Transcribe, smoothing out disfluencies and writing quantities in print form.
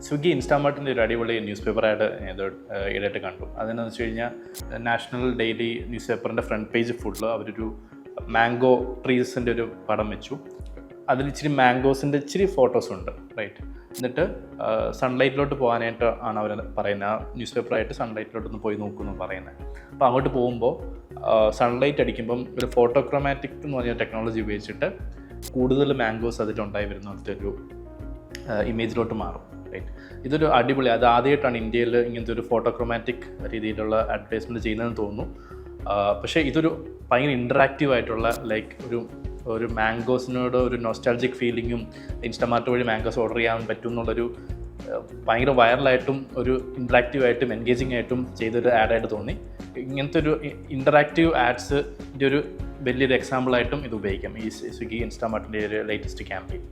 സ്വിഗ്ഗി ഇൻസ്റ്റാമാർട്ടിൻ്റെ ഒരു അടിപൊളി ന്യൂസ് പേപ്പറായിട്ട് ഇത് ഈടായിട്ട് കണ്ടു. അതെന്നു വെച്ച് കഴിഞ്ഞാൽ നാഷണൽ ഡെയിലി ന്യൂസ് പേപ്പറിൻ്റെ ഫ്രണ്ട് പേജ് ഫുള്ള് അവരൊരു മാംഗോ ട്രീസിൻ്റെ ഒരു പടം വെച്ചു. അതിൽ ഇച്ചിരി മാംഗോസിൻ്റെ ഇച്ചിരി ഫോട്ടോസ് ഉണ്ട്, റൈറ്റ്. എന്നിട്ട് സൺലൈറ്റിലോട്ട് പോകാനായിട്ട് ആണ് അവർ പറയുന്നത്. ആ ന്യൂസ് പേപ്പറായിട്ട് സൺലൈറ്റിലോട്ടൊന്ന് പോയി നോക്കുമെന്ന് പറയുന്നത്. അപ്പോൾ അങ്ങോട്ട് പോകുമ്പോൾ സൺലൈറ്റ് അടിക്കുമ്പം ഒരു ഫോട്ടോക്രോമാറ്റിക് എന്ന് പറഞ്ഞ ടെക്നോളജി ഉപയോഗിച്ചിട്ട് കൂടുതൽ മാംഗോസ് അതിലുണ്ടായി വരുന്ന ഒരു ഇമേജിലോട്ട് മാറും, റൈറ്റ്. ഇതൊരു അടിപൊളി, അത് ആദ്യമായിട്ടാണ് ഇന്ത്യയിൽ ഇങ്ങനത്തെ ഒരു ഫോട്ടോക്രോമാറ്റിക് രീതിയിലുള്ള അഡ്വർടൈസ്മെൻറ്റ് ചെയ്യുന്നതെന്ന് തോന്നുന്നു. പക്ഷേ ഇതൊരു ഭയങ്കര ഇൻറ്ററാക്റ്റീവ് ആയിട്ടുള്ള ലൈക്ക് ഒരു മാംഗോസിനോട് ഒരു നൊസ്റ്റാൾജിക് ഫീലിങ്ങും ഇൻസ്റ്റാമാർട്ട് വഴി മാംഗോസ് ഓർഡർ ചെയ്യാൻ പറ്റും എന്നുള്ളൊരു ഭയങ്കര വൈറലായിട്ടും ഒരു ഇൻറ്ററാക്റ്റീവ് ആയിട്ടും എൻഗേജിങ് ആയിട്ടും ചെയ്തൊരു ആഡായിട്ട് തോന്നി. ഇങ്ങനത്തെ ഒരു ഇൻറ്ററാക്റ്റീവ് ആഡ്സിൻ്റെ ഒരു വലിയൊരു എക്സാമ്പിളായിട്ടും ഇത് ഉപയോഗിക്കാം ഈ സ്വിഗ്ഗി ഇൻസ്റ്റാമാർട്ടിൻ്റെ ഒരു ലേറ്റസ്റ്റ് ക്യാമ്പയിൻ.